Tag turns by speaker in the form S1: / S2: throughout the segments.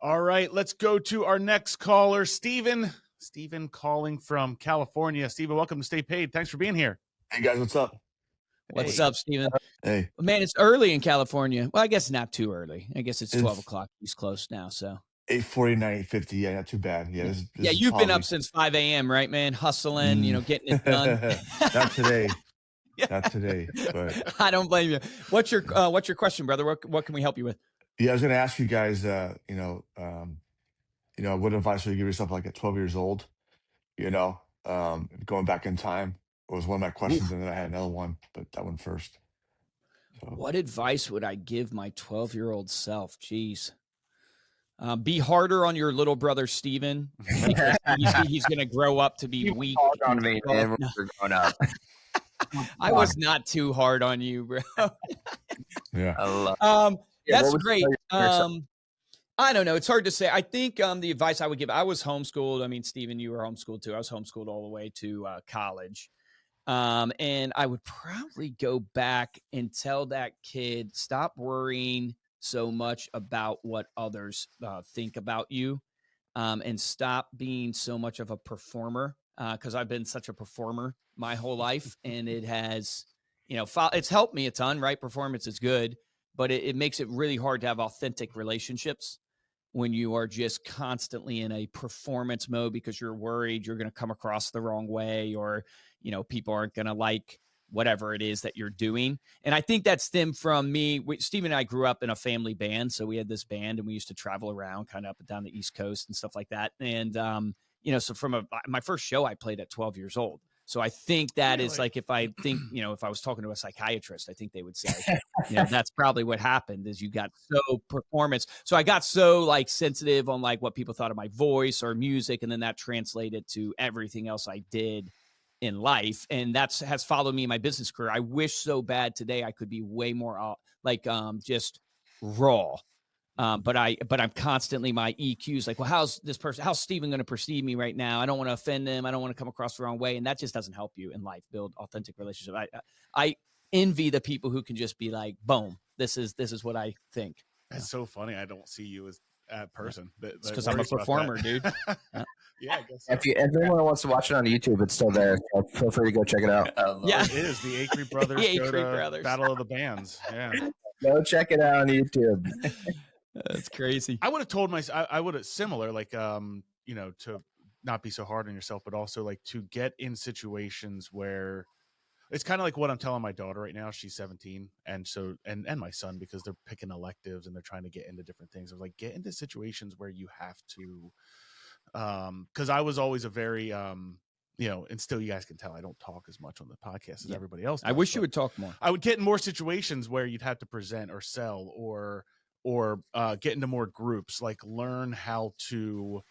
S1: All right, let's go to our next caller, Steven. Steven calling from California. Steven, welcome to Stay Paid. Thanks for being here.
S2: Hey guys, what's up?
S3: What's up, Steven?
S2: Hey.
S3: Man, it's early in California. Well, I guess not too early. I guess it's 12 o'clock East Coast now, so.
S2: 8:49, 8:50. Yeah, not too bad. Yeah, this
S3: you've been up since 5 a.m., right, man? Hustling, getting it done.
S2: Not today. Not today, but
S3: I don't blame you. What's your question, brother? What can we help you with?
S2: Yeah, I was going to ask you guys, what advice would you give yourself like at 12 years old? Going back in time was one of my questions, and then I had another one, but that one first. So.
S3: What advice would I give my 12-year-old self? Jeez. Be harder on your little brother, Steven. He's going to grow up to be weak.
S4: On me, man, we're growing up.
S3: I was not too hard on you, bro.
S2: Yeah.
S3: That's great. I don't know. It's hard to say. I think the advice I would give, I was homeschooled. I mean, Steven, you were homeschooled too. I was homeschooled all the way to college. And I would probably go back and tell that kid, stop worrying so much about what others think about you, and stop being so much of a performer. Because I've been such a performer my whole life, and it has, it's helped me a ton, right? Performance is good, but it makes it really hard to have authentic relationships when you are just constantly in a performance mode because you're worried you're going to come across the wrong way, or, people aren't going to like whatever it is that you're doing. And I think that stemmed from me. Steve and I grew up in a family band. So we had this band and we used to travel around kind of up and down the East Coast and stuff like that. And, so from my first show, I played at 12 years old. So I think that is like, if I think, if I was talking to a psychiatrist, I think they would say, that's probably what happened is you got so performance. So I got so like sensitive on like what people thought of my voice or music. And then that translated to everything else I did in life. And has followed me in my business career. I wish so bad today I could be way more just raw. But I'm constantly, my EQ's like, well, how's Steven going to perceive me right now? I don't want to offend them. I don't want to come across the wrong way. And that just doesn't help you in life, build authentic relationships. I envy the people who can just be like, boom, this is what I think.
S1: It's so funny. I don't see you as a person.
S3: Because I'm a performer, dude.
S1: Yeah, I guess so.
S4: If anyone wants to watch it on YouTube, it's still there. So feel free to go check it out.
S1: It is the A3 Brothers.
S3: Brothers.
S1: Battle of the Bands. Yeah.
S4: Go check it out on YouTube.
S3: That's crazy.
S1: I would have told I would have similar, like, to not be so hard on yourself, but also like to get in situations where it's kind of like what I'm telling my daughter right now. She's 17. And so, and my son, because they're picking electives and they're trying to get into different things. I was like, get into situations where you have to, cause I was always a very, and still you guys can tell I don't talk as much on the podcast as everybody else does.
S3: I wish you would talk more.
S1: I would get in more situations where you'd have to present or sell or get into more groups, like learn how to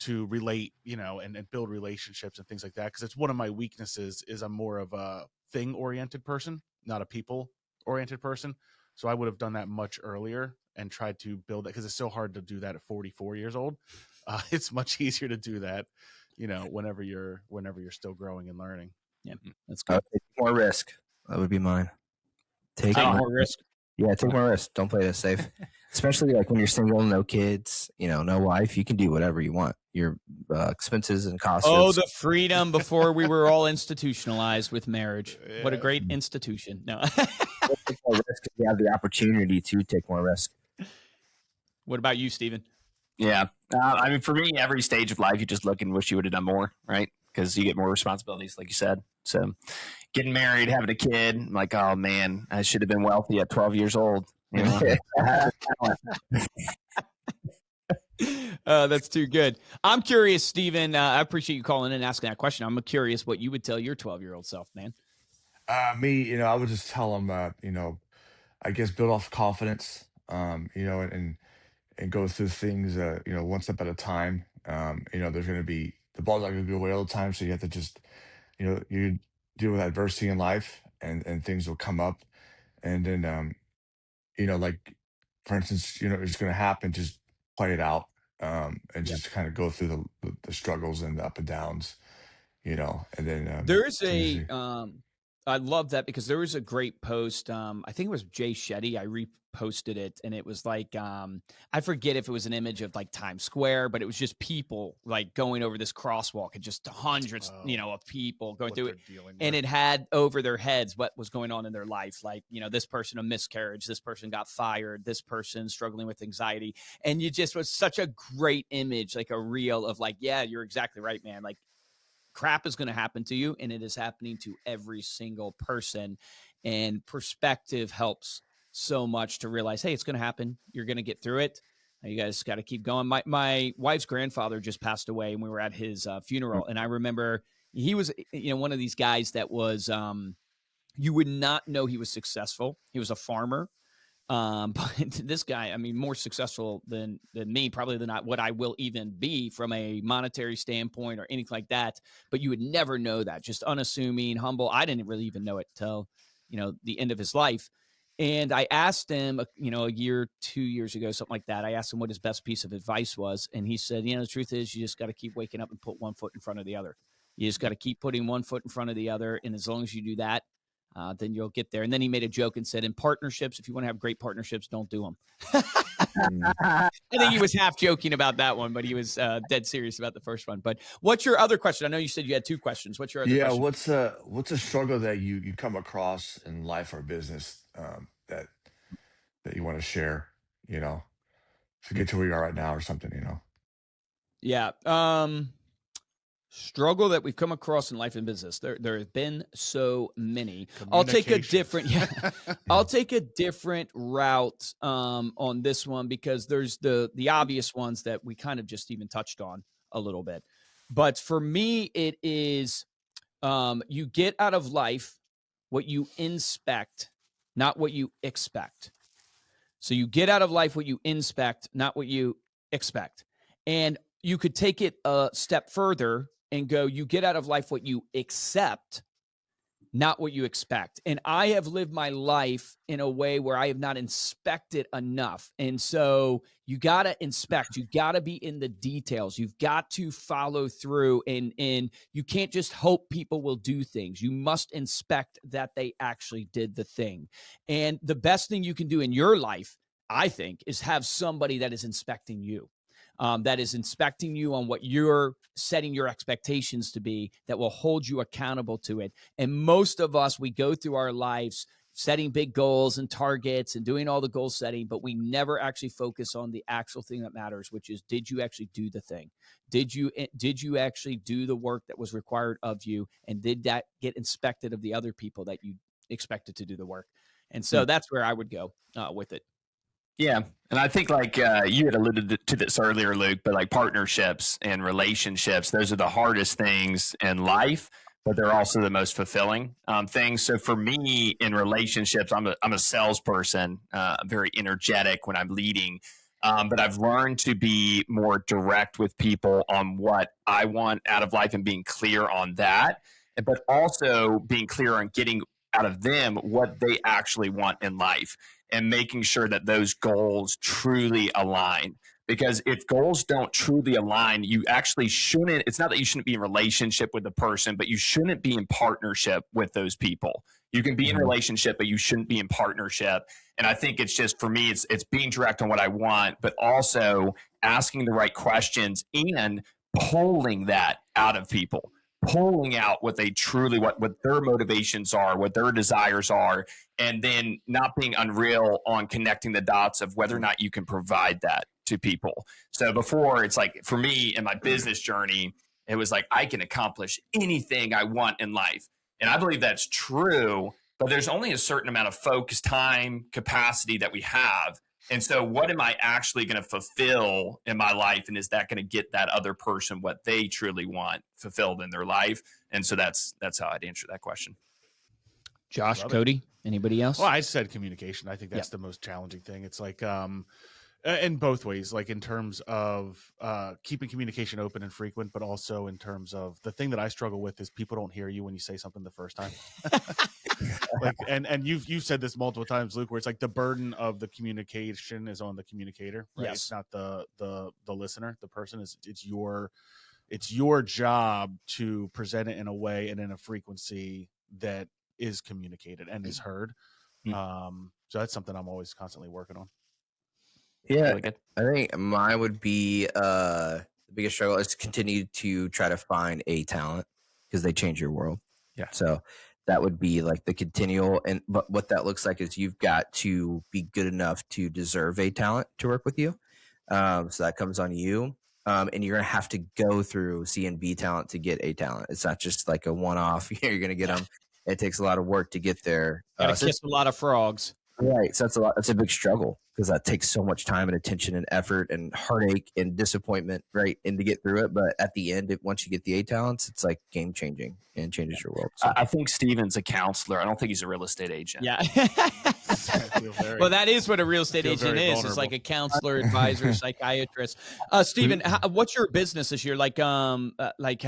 S1: relate, and build relationships and things like that. Because it's one of my weaknesses is I'm more of a thing-oriented person, not a people-oriented person. So I would have done that much earlier and tried to build that, because it's so hard to do that at 44 years old. It's much easier to do that, whenever you're still growing and learning.
S3: Yeah, that's good.
S4: Take more risk. That would be mine.
S3: Take more risk.
S4: Yeah, take more risks. Don't play this safe. Especially like when you're single, no kids, no wife. You can do whatever you want. Your expenses and costs.
S3: Oh, the freedom before we were all institutionalized with marriage. Yeah. What a great institution. No.
S4: Take more risk if you have the opportunity to take more risk.
S3: What about you, Steven?
S5: Yeah. I mean, for me, every stage of life, you just look and wish you would have done more, right? Because you get more responsibilities, like you said. So getting married, having a kid, I'm like, oh man, I should have been wealthy at 12 years old.
S3: That's too good. I'm curious, Steven. I appreciate you calling in and asking that question. I'm curious what you would tell your 12-year-old self, man.
S2: Me, I would just tell them, I guess build off confidence, and go through things, one step at a time. There's going to be, the ball's not going to go away all the time. So you have to just, you deal with adversity in life and things will come up. And then, like, for instance, it's going to happen, just play it out, and just kind of go through the struggles and the up and downs, and then
S3: there is I love that because there was a great post. I think it was Jay Shetty. I reposted it, and it was like I forget if it was an image of like Times Square, but it was just people like going over this crosswalk and just hundreds, of people going through it, and it had over their heads what was going on in their life. Like, this person a miscarriage, this person got fired, this person struggling with anxiety, and you just was such a great image, like a reel of like, yeah, you're exactly right, man. Like, crap is going to happen to you, and it is happening to every single person. And perspective helps so much to realize, hey, it's going to happen. You're going to get through it. You guys got to keep going. My wife's grandfather just passed away, and we were at his funeral. And I remember he was, one of these guys that was, you would not know he was successful. He was a farmer. But this guy, I mean, more successful than me, probably than what I will even be from a monetary standpoint or anything like that. But you would never know that. Just unassuming, humble. I didn't really even know it till, the end of his life. And I asked him, a year, 2 years ago, something like that. I asked him what his best piece of advice was. And he said, the truth is you just got to keep waking up and put one foot in front of the other. You just got to keep putting one foot in front of the other. And as long as you do that, then you'll get there. And then he made a joke and said, in partnerships, if you want to have great partnerships, don't do them. I think he was half joking about that one, but he was dead serious about the first one. But what's your other question? I know you said you had two questions. What's your other question?
S2: What's a struggle that you come across in life or business that you want to share, to get to where you are right now or something.
S3: Yeah. Struggle that we've come across in life and business. There have been so many. I'll take a different I'll take a different route on this one, because there's the obvious ones that we kind of just even touched on a little bit. But for me, it is you get out of life what you inspect, not what you expect. So you get out of life what you inspect, not what you expect. And you could take it a step further and go, you get out of life what you accept, not what you expect. And I have lived my life in a way where I have not inspected enough. And so you got to inspect, you got to be in the details. You've got to follow through, and you can't just hope people will do things. You must inspect that they actually did the thing. And the best thing you can do in your life, I think, is have somebody that is inspecting you. That is inspecting you on what you're setting your expectations to be, that will hold you accountable to it. And most of us, we go through our lives setting big goals and targets and doing all the goal setting, but we never actually focus on the actual thing that matters, which is, did you actually do the thing? Did you actually do the work that was required of you? And did that get inspected of the other people that you expected to do the work? And so that's where I would go with it.
S5: Yeah. And I think like you had alluded to this earlier, Luke, but like partnerships and relationships, those are the hardest things in life, but they're also the most fulfilling things. So for me in relationships, I'm a salesperson. I'm very energetic when I'm leading, but I've learned to be more direct with people on what I want out of life and being clear on that, but also being clear on getting out of them what they actually want in life, and making sure that those goals truly align. Because if goals don't truly align, you actually shouldn't, it's not that you shouldn't be in relationship with the person, but you shouldn't be in partnership with those people. You can be in relationship, but you shouldn't be in partnership. And I think it's just, for me, it's being direct on what I want, but also asking the right questions and pulling that out of people, pulling out what they truly, what their motivations are, what their desires are, and then not being unreal on connecting the dots of whether or not you can provide that to people. So before, it's like, for me in my business journey, it was like, I can accomplish anything I want in life. And I believe that's true, but there's only a certain amount of focus, time, capacity that we have. And so what am I actually going to fulfill in my life? And is that going to get that other person what they truly want fulfilled in their life? And so that's how I'd answer that question.
S3: Josh, Cody, anybody else?
S1: Well, I said communication. I think that's the most challenging thing. It's like in both ways, like in terms of keeping communication open and frequent, but also in terms of the thing that I struggle with is people don't hear you when you say something the first time. Like, and you've said this multiple times, Luke, where it's like the burden of the communication is on the communicator, right?
S3: Yes.
S1: It's not the listener, the person. It's your job to present it in a way and in a frequency that is communicated and is heard.
S5: Mm.
S1: So that's something I'm always constantly working on.
S4: Yeah,
S5: Really good.
S4: I think mine would be the biggest struggle is to continue to try to find a talent because they change your world.
S5: Yeah.
S4: So that would be like the continual, but what that looks like is you've got to be good enough to deserve a talent to work with you. So that comes on you. And you're gonna have to go through C and B talent to get a talent. It's not just like a one-off. You're gonna get them. It takes a lot of work to get there.
S3: Got to
S4: So
S3: kiss a lot of frogs.
S4: right. So that's a lot. That's a big struggle because that takes so much time and attention and effort and heartache and disappointment, right? And to get through it. But at the end, once you get the A talents, it's like game changing and changes your world. So.
S5: I think Steven's a counselor. I don't think he's a real estate agent.
S3: Yeah.
S1: I feel very,
S3: Well, that is what a real estate
S1: feel
S3: agent
S1: very
S3: is. It's like
S1: vulnerable.
S3: a counselor, advisor, psychiatrist. Steven, what's your business this year? Like how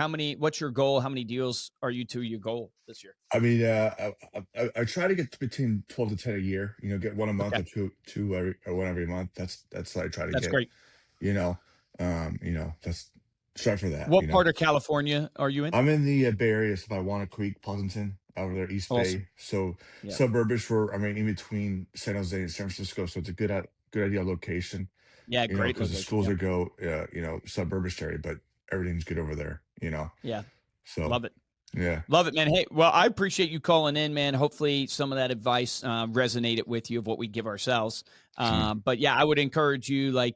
S3: many? What's your goal? How many deals are you to your goal this year?
S2: I mean, I try to get between 12 to 10 a year. You know, get one a month
S3: Okay.
S2: or two or one every month. That's what I try to
S3: That's
S2: get.
S3: great.
S2: You know, that's strive for that.
S3: What
S2: you know.
S3: part of California are you in?
S2: I'm in the Bay Area, so by Wanna Creek, Pleasanton, over there, East
S3: Awesome.
S2: Bay. So
S3: Yeah.
S2: suburbish for, I mean, in between San Jose and San Francisco. So it's a good ideal location.
S3: Yeah,
S2: You know,
S3: great
S2: because the
S3: location.
S2: schools
S3: Yeah.
S2: are suburbish area, but everything's good over there. You know.
S3: Yeah.
S2: So
S3: Love it.
S2: yeah.
S3: Love it, man. Hey, well, I appreciate you calling in, man. Hopefully some of that advice resonated with you of what we give ourselves. But yeah, I would encourage you, like,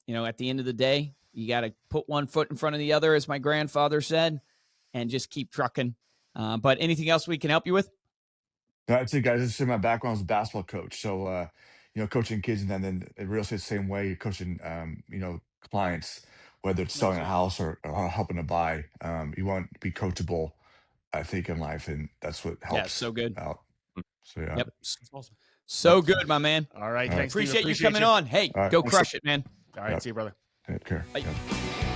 S3: at the end of the day, you got to put one foot in front of the other, as my grandfather said, and just keep trucking. But anything else we can help you with?
S2: That's it, guys. This is my background as a basketball coach. So, coaching kids, and then in real estate, same way, you're coaching, clients, whether it's selling a house or helping to buy. You want to be coachable, I think, in life, and that's what
S3: Yeah,
S2: helps
S3: so good.
S2: out. So, yeah.
S3: Yep.
S1: That's awesome.
S3: So good, my man.
S1: All right.
S2: All right.
S1: Thanks, Steve.
S3: Appreciate you coming on. Hey,
S2: All right.
S3: go
S2: Thanks.
S3: crush it, man.
S1: All right.
S2: Yep.
S1: See you, brother.
S2: Take care.
S3: Bye.
S2: Yep.